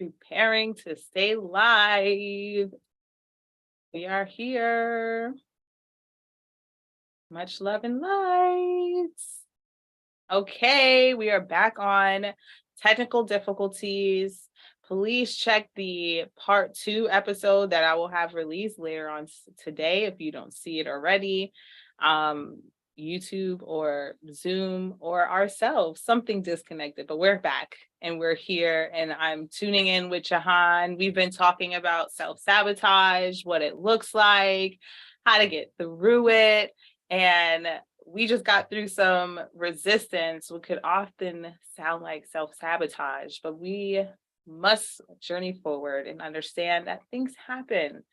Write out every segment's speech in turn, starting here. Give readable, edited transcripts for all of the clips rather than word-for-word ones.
preparing to stay live. We are here. Much love and lights. Okay, we are back on technical difficulties. Please check the part 2 episode that I will have released later on today if you don't see it already. YouTube or Zoom or ourselves, something disconnected, but we're back and we're here and I'm tuning in with Jehan. We've been talking about self-sabotage, what it looks like, how to get through it. And we just got through some resistance, what could often sound like self-sabotage, but we must journey forward and understand that things happen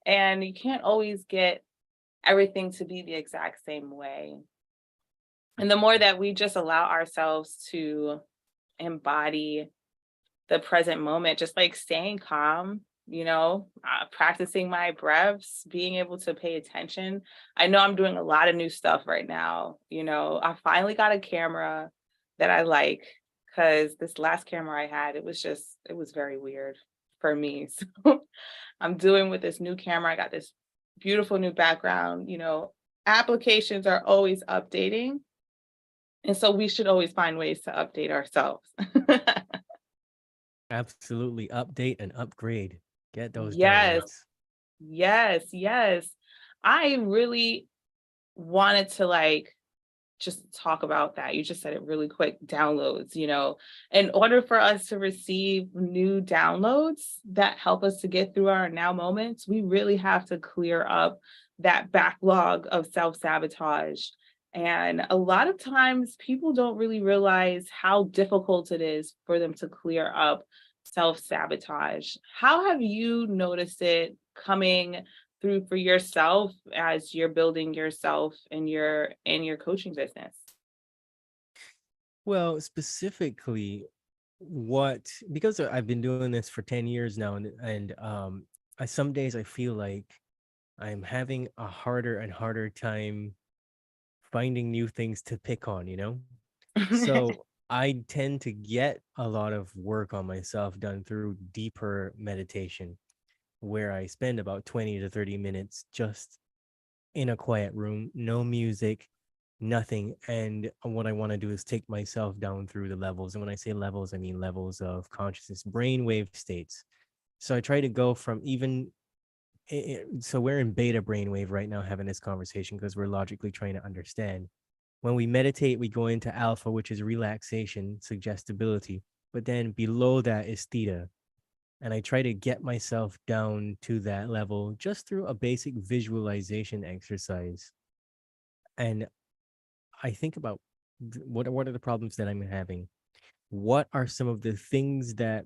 and you can't always get everything to be the exact same way. And the more that we just allow ourselves to embody the present moment, just like staying calm, practicing my breaths, being able to pay attention. I know I'm doing a lot of new stuff right now. I finally got a camera that I like because this last camera I had, it was very weird for me. So I'm doing with this new camera. I got this beautiful new background. Applications are always updating. And so we should always find ways to update ourselves. Absolutely. Update and upgrade. Get those Yes, downloads. yes, yes. I really wanted to just talk about that. You just said it really quick, downloads, in order for us to receive new downloads that help us to get through our now moments, we really have to clear up that backlog of self-sabotage. And a lot of times people don't really realize how difficult it is for them to clear up self-sabotage. How have you noticed it coming through for yourself as you're building yourself in your coaching business? Well, specifically, because I've been doing this for 10 years now, and some days I feel like I'm having a harder and harder time finding new things to pick on, you know? So I tend to get a lot of work on myself done through deeper meditation, where I spend about 20 to 30 minutes just in a quiet room, no music, nothing. And what I want to do is take myself down through the levels. And when I say levels, I mean levels of consciousness, brainwave states. So I try to go from so we're in beta brainwave right now having this conversation because we're logically trying to understand. When we meditate, we go into alpha, which is relaxation, suggestibility. But then below that is theta. And I try to get myself down to that level just through a basic visualization exercise. And I think about what are the problems that I'm having? What are some of the things that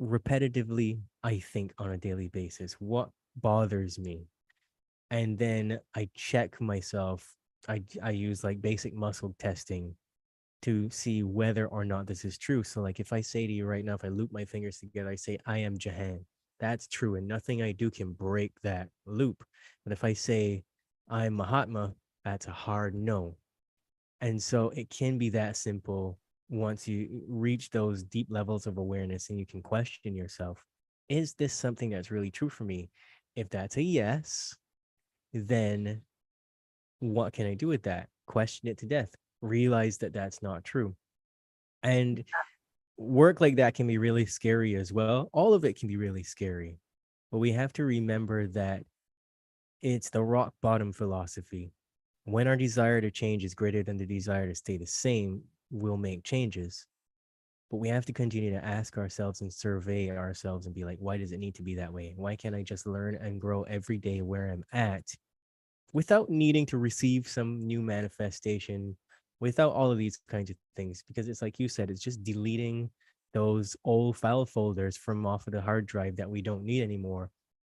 repetitively I think on a daily basis? What bothers me? And then I check myself. I use like basic muscle testing to see whether or not this is true. So like if I say to you right now, if I loop my fingers together, I say I am Jehan. That's true, and nothing I do can break that loop. But if I say I'm Mahatma, that's a hard no. And so it can be that simple once you reach those deep levels of awareness and you can question yourself, is this something that's really true for me? If that's a yes, then what can I do with that? Question it to death. Realize that that's not true. And work like that can be really scary as well. All of it can be really scary. But we have to remember that it's the rock bottom philosophy. When our desire to change is greater than the desire to stay the same, we'll make changes. But we have to continue to ask ourselves and survey ourselves and be like, why does it need to be that way? Why can't I just learn and grow every day where I'm at without needing to receive some new manifestation, without all of these kinds of things? Because it's like you said, it's just deleting those old file folders from off of the hard drive that we don't need anymore.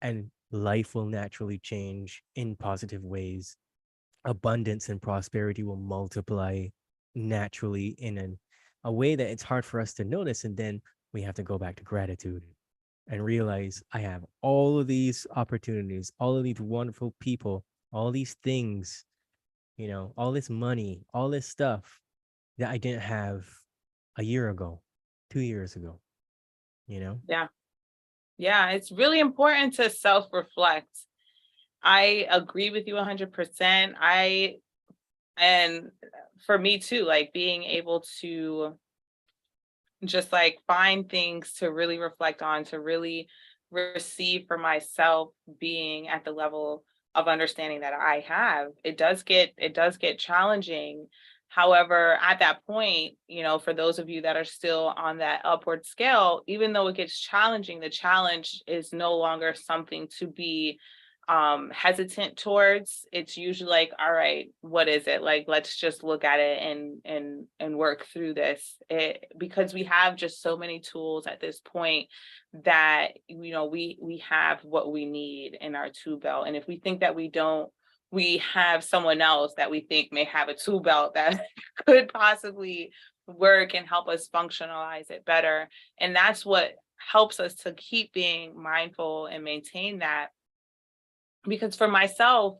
And life will naturally change in positive ways. Abundance and prosperity will multiply naturally in a way that it's hard for us to notice. And then we have to go back to gratitude and realize I have all of these opportunities, all of these wonderful people, all these things, all this money, all this stuff that I didn't have a year ago, 2 years ago. you know? Yeah. Yeah. It's really important to self-reflect. I agree with you 100%. And for me too, like being able to just like find things to really reflect on, to really receive for myself, being at the level of understanding that I have. It does get challenging. However, at that point, for those of you that are still on that upward scale, even though it gets challenging, the challenge is no longer something to be hesitant towards. It's usually like, all right, what is it, like, let's just look at it and work through this, because we have just so many tools at this point that we have what we need in our tool belt. And if we think that we don't, we have someone else that we think may have a tool belt that could possibly work and help us functionalize it better. And that's what helps us to keep being mindful and maintain that. Because for myself,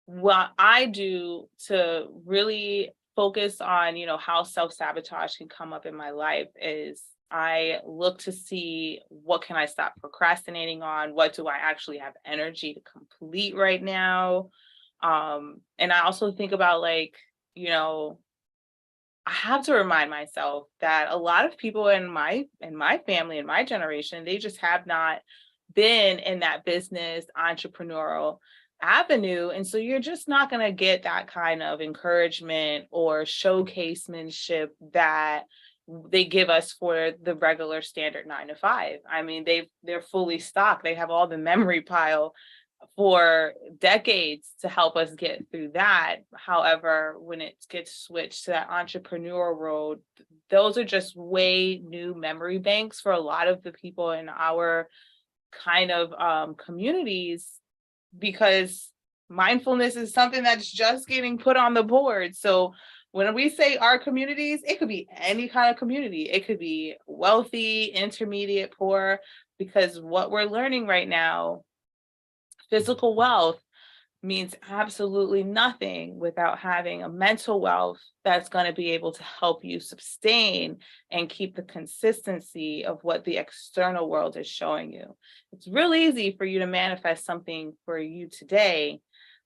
what I do to really focus on, how self-sabotage can come up in my life is I look to see, what can I stop procrastinating on? What do I actually have energy to complete right now? And I also think about, like, I have to remind myself that a lot of people in my family, in my generation, they just have not been in that business entrepreneurial avenue. And so you're just not going to get that kind of encouragement or showcasemanship that they give us for the regular standard 9 to 5. I mean, they're fully stocked. They have all the memory pile for decades to help us get through that. However, when it gets switched to that entrepreneurial road, those are just way new memory banks for a lot of the people in our kind of communities, because mindfulness is something that's just getting put on the board. So when we say our communities, it could be any kind of community. It could be wealthy, intermediate, poor, because what we're learning right now, physical wealth means absolutely nothing without having a mental wealth that's going to be able to help you sustain and keep the consistency of what the external world is showing you. It's real easy for you to manifest something for you today,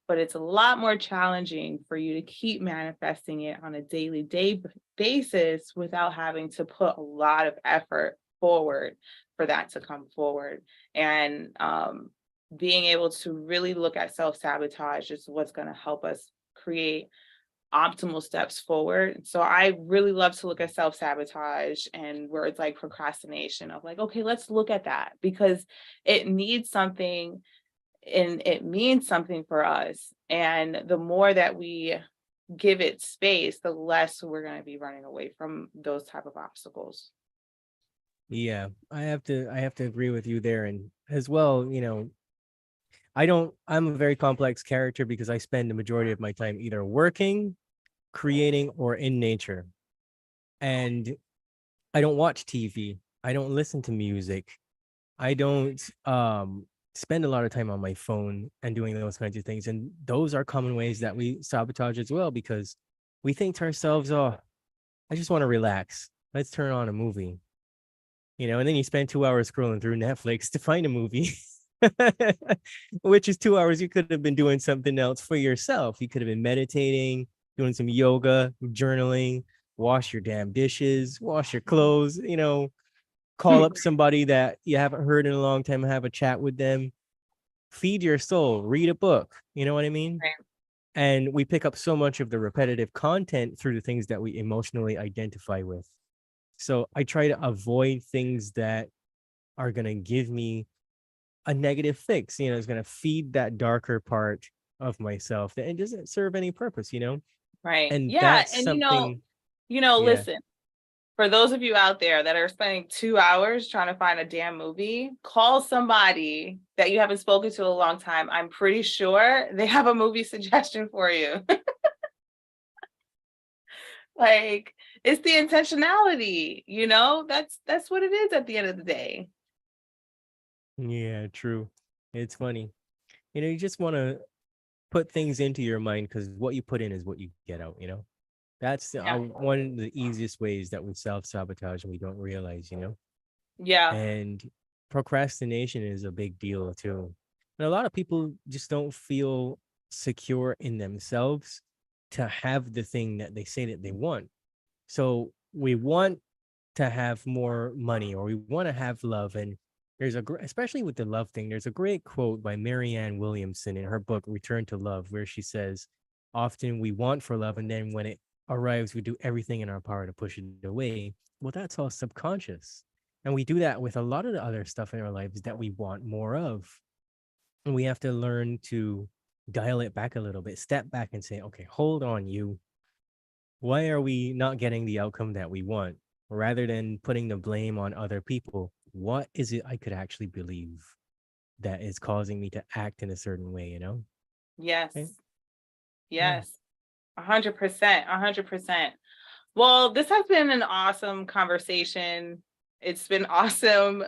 but it's a lot more challenging for you to keep manifesting it on a daily day basis without having to put a lot of effort forward for that to come forward. And being able to really look at self-sabotage is what's going to help us create optimal steps forward. So I really love to look at self-sabotage and words like procrastination, of like, okay, let's look at that, because it needs something and it means something for us. And the more that we give it space, the less we're going to be running away from those type of obstacles. Yeah, I have to agree with you there. And as well, I'm a very complex character because I spend the majority of my time either working, creating, or in nature. And I don't watch TV. I don't listen to music. I don't spend a lot of time on my phone and doing those kinds of things. And those are common ways that we sabotage as well, because we think to ourselves, oh, I just want to relax. Let's turn on a movie. And then you spend 2 hours scrolling through Netflix to find a movie. Which is 2 hours you could have been doing something else for yourself. You could have been meditating, doing some yoga, journaling, wash your damn dishes, wash your clothes, call up somebody that you haven't heard in a long time, have a chat with them, feed your soul, read a book. You know what I mean? Right. And we pick up so much of the repetitive content through the things that we emotionally identify with. So I try to avoid things that are going to give me a negative fix, it's going to feed that darker part of myself that it doesn't serve any purpose. Right. And Yeah. that's And something, yeah. listen, for those of you out there that are spending 2 hours trying to find a damn movie, call somebody that you haven't spoken to in a long time. I'm pretty sure they have a movie suggestion for you. Like, it's the intentionality, that's what it is at the end of the day. Yeah, true. It's funny. You just want to put things into your mind, because what you put in is what you get out. That's Yeah. one of the easiest ways that we self-sabotage and we don't realize. Yeah. And procrastination is a big deal too. And a lot of people just don't feel secure in themselves to have the thing that they say that they want. So we want to have more money, or we want to have love. And there's especially with the love thing, there's a great quote by Marianne Williamson in her book Return to Love, where she says, often we want for love, and then when it arrives, we do everything in our power to push it away. Well, that's all subconscious. And we do that with a lot of the other stuff in our lives that we want more of. And we have to learn to dial it back a little bit, step back and say, okay, hold on, you. Why are we not getting the outcome that we want? Rather than putting the blame on other people, what is it I could actually believe that is causing me to act in a certain way, you know? Yes. Okay. Yeah. Yes. 100%. 100%. Well, this has been an awesome conversation. It's been awesome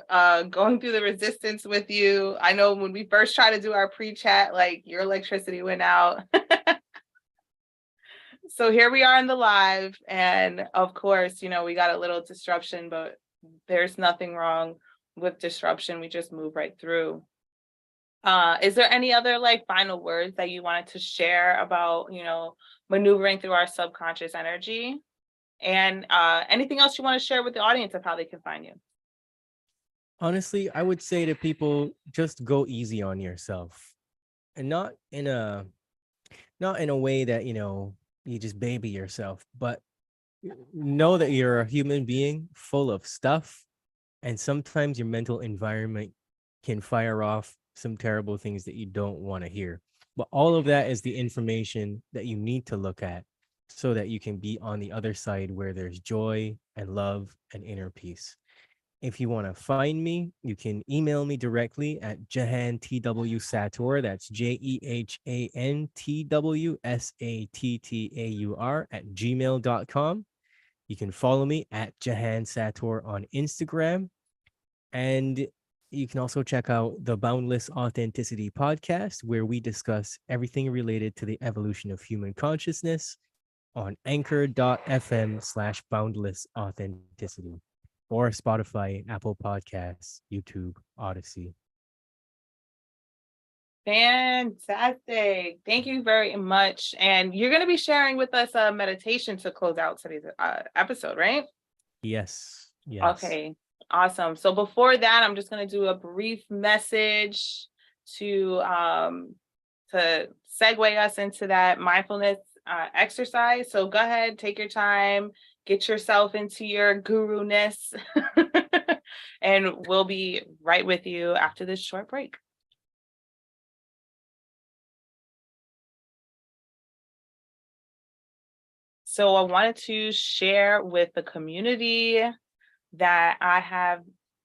going through the resistance with you. I know when we first tried to do our pre-chat, like your electricity went out. So here we are in the live. And of course, you know, we got a little disruption, but there's nothing wrong with disruption. We just move right through. Is there any other like final words that you wanted to share about, you know, maneuvering through our subconscious energy? And anything else you want to share with the audience of how they can find you? Honestly, I would say to people, just go easy on yourself, and not in a way that, you know, you just baby yourself, but know that you're a human being full of stuff, and sometimes your mental environment can fire off some terrible things that you don't want to hear. But all of that is the information that you need to look at so that you can be on the other side where there's joy and love and inner peace. If you want to find me, you can email me directly at Jehan T.W Sattaur. That's JEHAN TWSATTAUR at gmail.com. You can follow me at Jehan Sattaur on Instagram. And you can also check out the Boundless Authenticity podcast, where we discuss everything related to the evolution of human consciousness on anchor.fm/boundless authenticity, or Spotify, Apple Podcasts, YouTube, Odyssey. Fantastic. Thank you very much. And you're going to be sharing with us a meditation to close out today's episode, right? Yes. Yes. Okay. Awesome. So before that, I'm just going to do a brief message to segue us into that mindfulness exercise. So go ahead, take your time, get yourself into your guru-ness, and we'll be right with you after this short break. So I wanted to share with the community that I have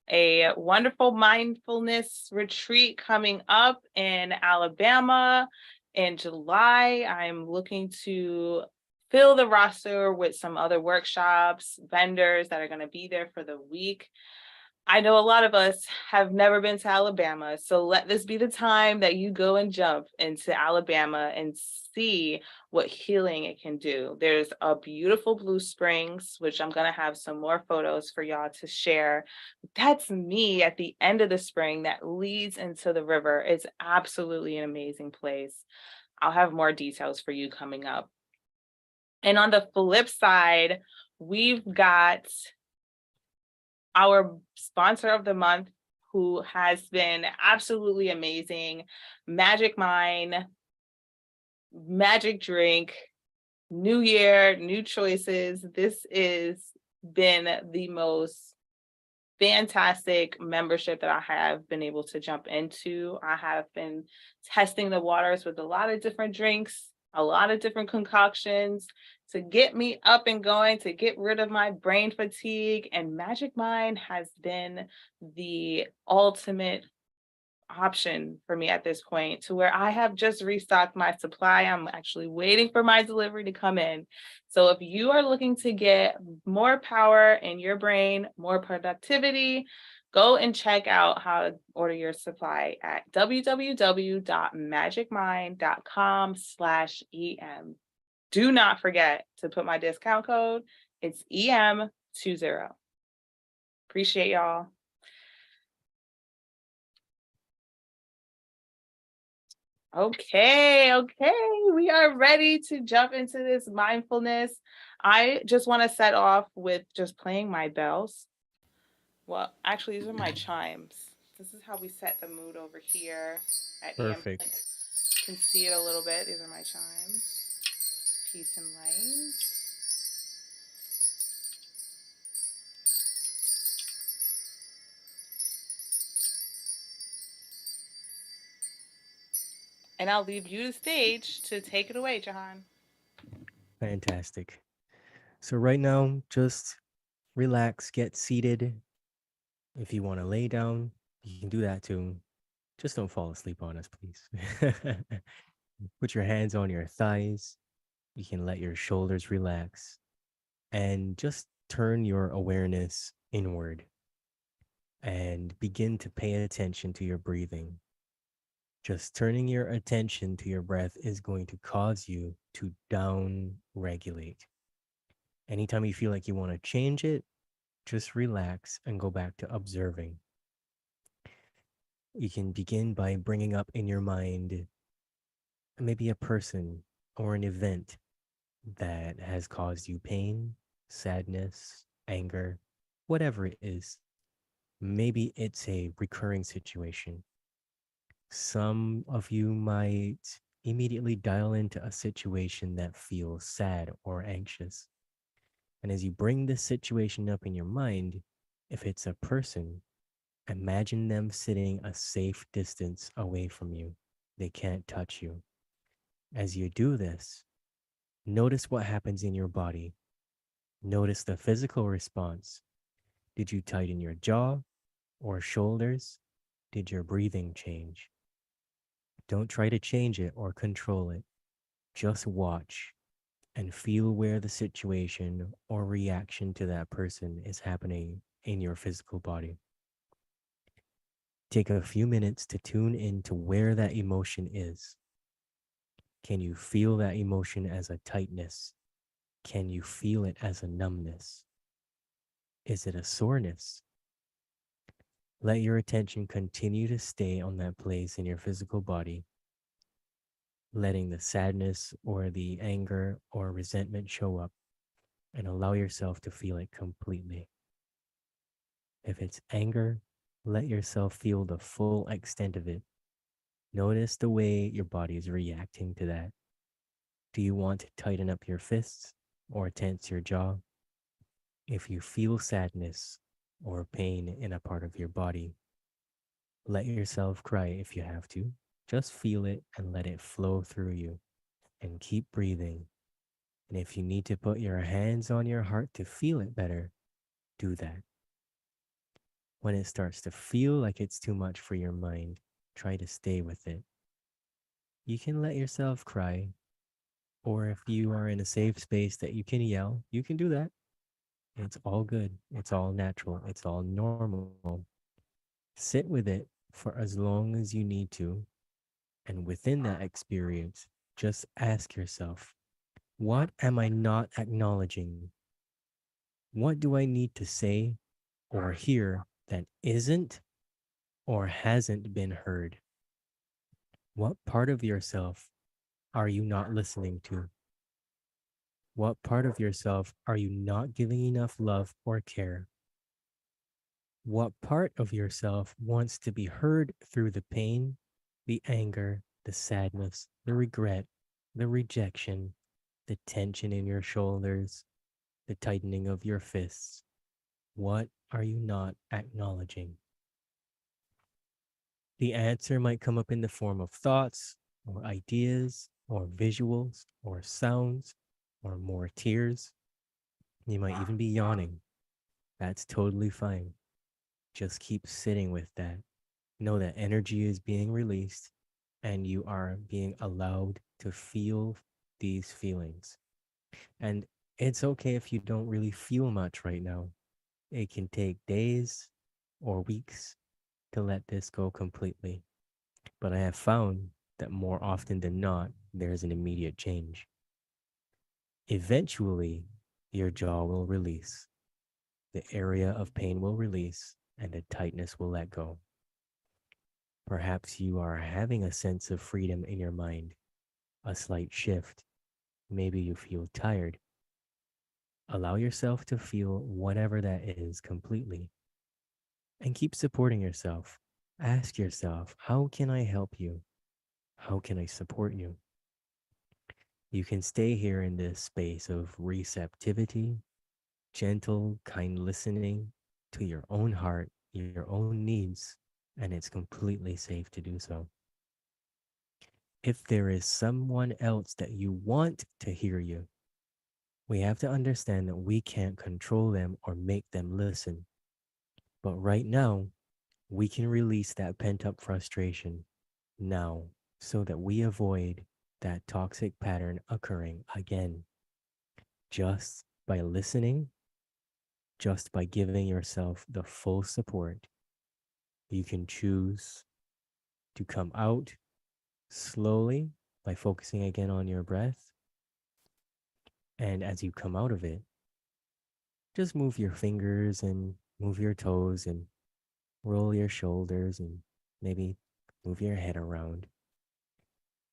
a wonderful mindfulness retreat coming up in Alabama in July. I'm looking to fill the roster with some other workshops, vendors that are going to be there for the week. I know a lot of us have never been to Alabama, so let this be the time that you go and jump into Alabama and see what healing it can do. There's a beautiful Blue Springs, which I'm going to have some more photos for y'all to share. That's me at the end of the spring that leads into the river. It's absolutely an amazing place. I'll have more details for you coming up. And on the flip side, we've got our sponsor of the month, who has been absolutely amazing, Magic Mind, Magic Drink, New Year, new choices. This has been the most fantastic membership that I have been able to jump into. I have been testing the waters with a lot of different drinks, a lot of different concoctions to get me up and going, to get rid of my brain fatigue. And Magic Mind has been the ultimate option for me at this point, to where I have just restocked my supply. I'm actually waiting for my delivery to come in. So if you are looking to get more power in your brain, more productivity, go and check out how to order your supply at www.magicmind.com/EM. Do not forget to put my discount code. It's EM20. Appreciate y'all. Okay, okay. We are ready to jump into this mindfulness. I just want to set off with just playing my bells. Well, actually, these are my chimes. This is how we set the mood over here at EM. Perfect. Can see it a little bit. These are my chimes. Peace and light. And I'll leave you the stage to take it away, Jahan. Fantastic. So right now, just relax, get seated. If you want to lay down, you can do that too. Just don't fall asleep on us, please. Put your hands on your thighs. You can let your shoulders relax and just turn your awareness inward and begin to pay attention to your breathing. Just turning your attention to your breath is going to cause you to down regulate. Anytime you feel like you want to change it, just relax and go back to observing. You can begin by bringing up in your mind maybe a person or an event that has caused you pain, sadness, anger, whatever it is. Maybe it's a recurring situation. Some of you might immediately dial into a situation that feels sad or anxious. And as you bring this situation up in your mind, if it's a person, imagine them sitting a safe distance away from you. They can't touch you. As you do this, notice what happens in your body. Notice the physical response. Did you tighten your jaw or shoulders? Did your breathing change? Don't try to change it or control it. Just watch and feel where the situation or reaction to that person is happening in your physical body. Take a few minutes to tune into where that emotion is. Can you feel that emotion as a tightness? Can you feel it as a numbness? Is it a soreness? Let your attention continue to stay on that place in your physical body, letting the sadness or the anger or resentment show up, and allow yourself to feel it completely. If it's anger, let yourself feel the full extent of it. Notice the way your body is reacting to that. Do you want to tighten up your fists or tense your jaw? If you feel sadness or pain in a part of your body, let yourself cry if you have to. Just feel it and let it flow through you and keep breathing. And if you need to put your hands on your heart to feel it better, do that. When it starts to feel like it's too much for your mind, try to stay with it. You can let yourself cry, or if you are in a safe space that you can yell, you can do that. It's all good. It's all natural. It's all normal. Sit with it for as long as you need to. And within that experience, just ask yourself, what am I not acknowledging? What do I need to say or hear that isn't or hasn't been heard? What part of yourself are you not listening to? What part of yourself are you not giving enough love or care? What part of yourself wants to be heard through the pain, the anger, the sadness, the regret, the rejection, the tension in your shoulders, the tightening of your fists? What are you not acknowledging? The answer might come up in the form of thoughts or ideas or visuals or sounds or more tears. You might even be yawning. That's totally fine. Just keep sitting with that. Know that energy is being released and you are being allowed to feel these feelings. And it's okay if you don't really feel much right now. It can take days or weeks to let this go completely. But I have found that more often than not, there's an immediate change. Eventually, your jaw will release, the area of pain will release, and the tightness will let go. Perhaps you are having a sense of freedom in your mind, a slight shift. Maybe you feel tired. Allow yourself to feel whatever that is completely and keep supporting yourself. Ask yourself, how can I help you? How can I support you? You can stay here in this space of receptivity, gentle, kind listening to your own heart, your own needs, and it's completely safe to do so. If there is someone else that you want to hear you, we have to understand that we can't control them or make them listen. But right now, we can release that pent up frustration now so that we avoid that toxic pattern occurring again. Just by listening, just by giving yourself the full support, you can choose to come out slowly by focusing again on your breath. And as you come out of it, just move your fingers and move your toes and roll your shoulders and maybe move your head around.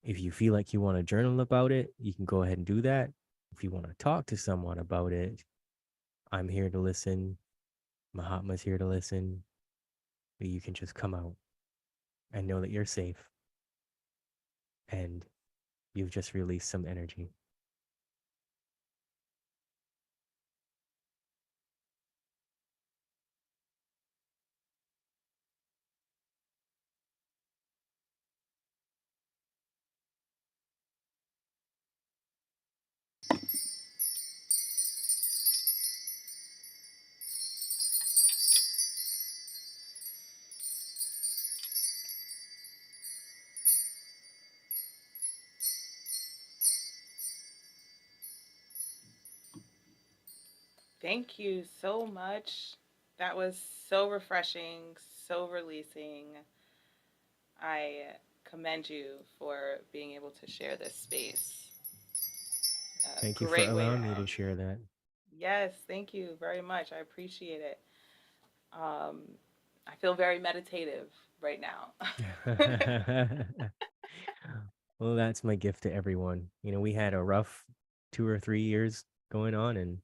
If you feel like you want to journal about it, you can go ahead and do that. If you want to talk to someone about it, I'm here to listen. Mahatma's here to listen. But you can just come out and know that you're safe and you've just released some energy. Thank you so much. That was so refreshing, so releasing. I commend you for being able to share this space. A Thank you for great way to allowing me to end. share that. Yes, thank you very much. I appreciate it. Um, I feel very meditative right now. Well, that's my gift to everyone. We had a rough 2 or 3 years going on, and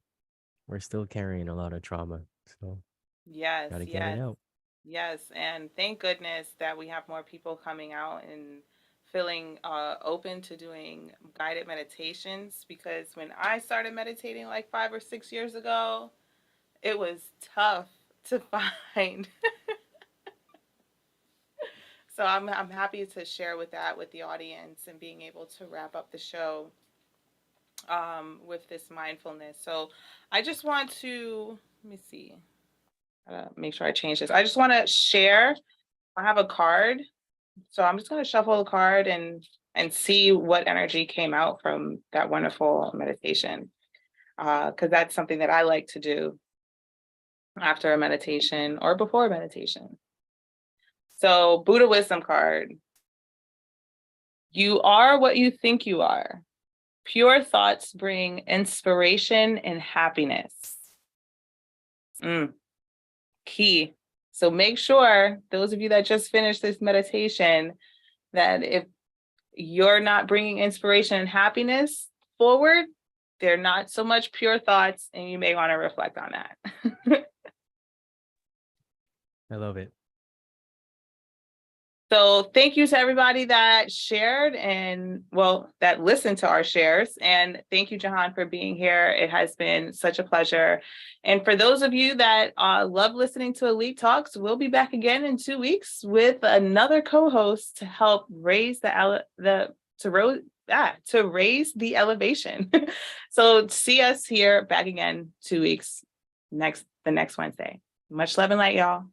we're still carrying a lot of trauma. So, Yes, got to get it yes, out. yes. And thank goodness that we have more people coming out and feeling open to doing guided meditations, because when I started meditating like 5 or 6 years ago, it was tough to find. So I'm happy to share with that with the audience and being able to wrap up the show with this mindfulness. So I just want to let me see. Make sure I change this. I just want to share. I have a card, so I'm just going to shuffle the card and see what energy came out from that wonderful meditation. Because that's something that I like to do after a meditation or before a meditation. So Buddha Wisdom card. You are what you think you are. Pure thoughts bring inspiration and happiness. Key. So make sure, those of you that just finished this meditation, that if you're not bringing inspiration and happiness forward, they're not so much pure thoughts, and you may want to reflect on that. I love it. So thank you to everybody that shared and, well, that listened to our shares. And thank you, Jehan, for being here. It has been such a pleasure. And for those of you that love listening to Elite Talks, we'll be back again in 2 weeks with another co-host to help raise to raise the elevation. So see us here back again 2 weeks the next Wednesday. Much love and light, y'all.